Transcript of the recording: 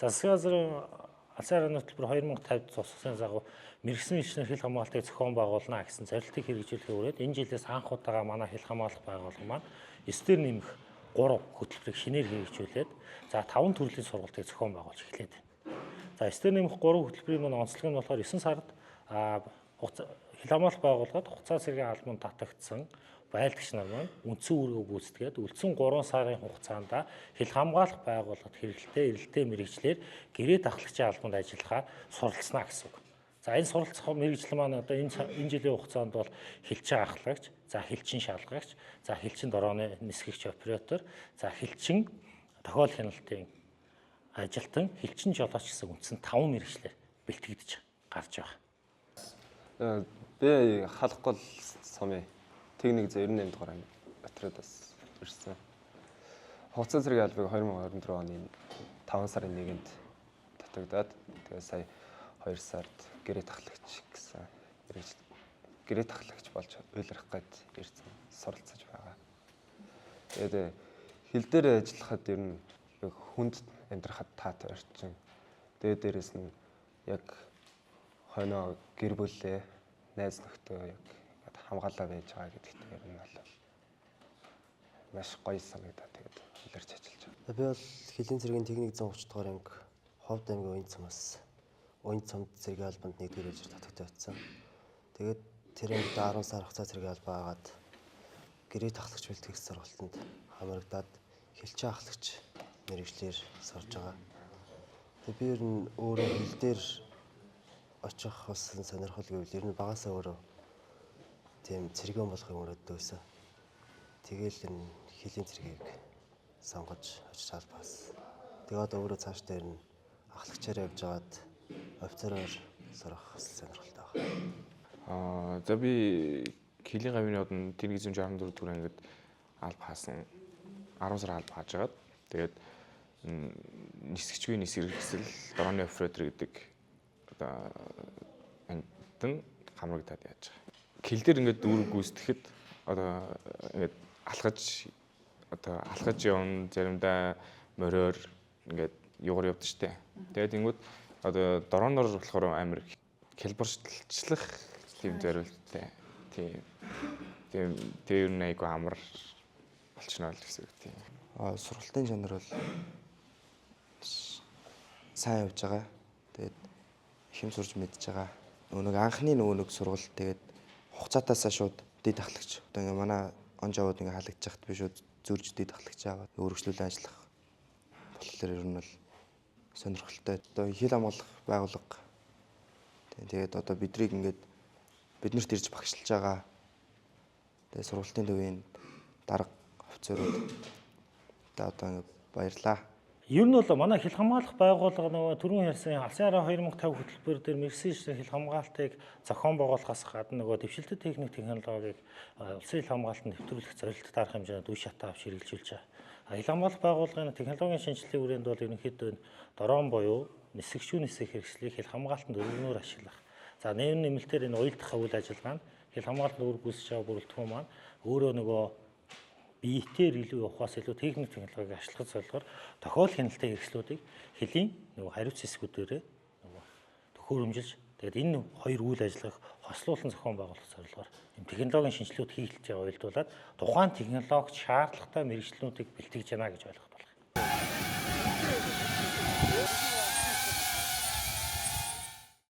Засгийн газрын алсын хөтөлбөр 2050 цуцсан загвар мэрэгсэн элчнэр хил хамгаалтыг зохион байгуулна гэсэн зорилтыг хэрэгжүүлэхээ хүрээд энэ жилээс анх удаага манай хил хамгаалах байгууллага маань эсдэр нэмэх 3 хөтөлбөрийг шинээр хэрэгжүүлээд за 5 төрлийн сургалтыг зохион байгуулж эхлээд байна. За эсдэр нэмэх 3 хөтөлбөрийн маань онцлог нь болохоор 9 сард хил хамгаалах байгууллагад хугацаа цэргийн албанд татагдсан байлдагч нар маань үндсэн үүргээ гүйцэтгээд үлдсэн 3 сарын хугацаанд хил хамгаалах байгууллагад хэрэгэлтэй эрэлтээ мэрэгчлэр гэрээ дахлагчийн албанд ажиллахаар суралцсана гэсэн үг. За энэ суралцах мэрэгжил маань одоо энэ жилийн хугацаанд бол хилчин ахлагч, за хилчин шалгагч, за хилчин дорооны нисгэгч оператор, за хилчин тохиол хяналтын ажилтан, хилчин жолооч гэсэн үндсэн 5 мэрэгчлэр бэлтгэгдэж гарч байгаа. Би халах гол сумын техник 98 дугаар анги Батруудаас ирсэн. Хугацаа цэргийн албыг 2024 оны 5 сарын 1-нд татагдаад тэгээ сая 2 сард гэрээ тахлагч гэсэн мэргэжил гэрээ тахлагч болж уйлрах гээд ирсэн суралцаж байгаа. Тэгээд хил дээр ажиллахад ер нь хүнд амьдрахад таатай орчин. Тэгээд дээрэс нь яг хойноо гэр бүлээ найз нөхдөд яг хамгаалаа байж байгаа гэдэгт ер нь бол маш гоё санагдаад тэгээд хилэрч ажиллаж байгаа. Би бол хилийн цэргийн техник 130 дугаар анги Ховд аймгийн Уян цамаас Уян цамд цэргийн албанд 1-р ижил татагдсан. Тэгээд тэр ангид 10 сар хугацаа цэргийн албаа агаад гэрээ тахлагч бэлтгэх сургалтанд хамрагдаад хилчин ахлагч мэрэгчлэр сурж байгаа. Тэгээд би ер нь өөрөө хил дээр очих бас сонирхол гэвэл ер нь багасаа өөрөө тийм цэргэн болохын өрөөдөө байсан. Тэгээл энэ хилийн цэргийг сонгож очиж албаас. Тэгээд одоо өөрөө цаашдаа ер нь ахлагчаар явж байгаад офицероор сурах сонирхолтой байна. За би хилийн гавьны одон Тэнгис 64 дугаар ангид алба хаасан 10 сар алба хааж агаад тэгээд нисгчгүй нисгэрэгсэл дорооны оператор гэдэг одоо ангид хамрагдаад яаж байгаа. Хил дээр ингээд үүрэг гүйцэтгэхэд одоо ингээд алхаж явна заримдаа мороор ингээд югаар явдаг штэ. Тэгээд ингүүд одоо дорооноор болохоор амар хялбарчлах тийм зорилттой. Тийм тэр нь айгу амар болчихно л гэсэн үг тийм. Сургалтын жанр бол сайн явж байгаа. Тэгээд их юм сурж мэдж байгаа. Нөгөө анхны нөгөө сургалт тэгээд хугацаатаасаа шууд дэд ахлагч. Одоо ингээ манай он жавууд ингээ халагдж хахад би шууд зүрж дэд ахлагч аваад өргөжлүүлэн ажиллах. Тэгэхээр ер нь бол сонирхолтой. Одоо хил хамгаалах байгууллага. Тэгээд одоо биднийг ингээд биднэрт ирж багшилж байгаа. Тэгээд сургалтын төвийн дарга офицерууд одоо ингээ баярлаа. Ер нь бол манай хил хамгаалах байгууллага нөгөө түрүүн ярьсан алсын хараа 2050 хөтөлбөр дээр мэрэгсэн элчнэр хил хамгаалтыг зохион байгуулахаас гадна нөгөө дэвшилтэт техник технологиг улсын хил хамгаалтанд нэвтрүүлэх зорилттой арга хэмжээнд үе шатаа авч хэрэгжүүлж байгаа. Хил хамгаалах байгууллагын технологийн шинжилгээний хүрээнд бол ерөнхийдөө дрон буюу нисгэгчүү нисэх хэрэгслийг хил хамгаалтанд өргөнөөр ашиглах. За нэмэр нэмэлтээр энэ уялдах үйл ажиллагаа нь хил хамгаалтанд өргөжүүлж байгаа бүрэлдэхүүн маань өөрөө нөгөө биетээр илүү явахаас илүү техник технологиг ашиглах зорилгоор тохиол хяналтын хэрэгслүүдийг хилийн нөгөө хариуц хэсгүүдээрээ нөгөө төхөөрөмжилж тэгээд энэ хоёр үйл ажиллагааг хослуулан зохион байгуулах зорилгоор энэ технологийн шинжилгүүд хийлгэж байгаа уялдуулаад тухайн технологич шаардлагатай мэрэгчлүүдийг бэлтгэж байна гэж ойлгох.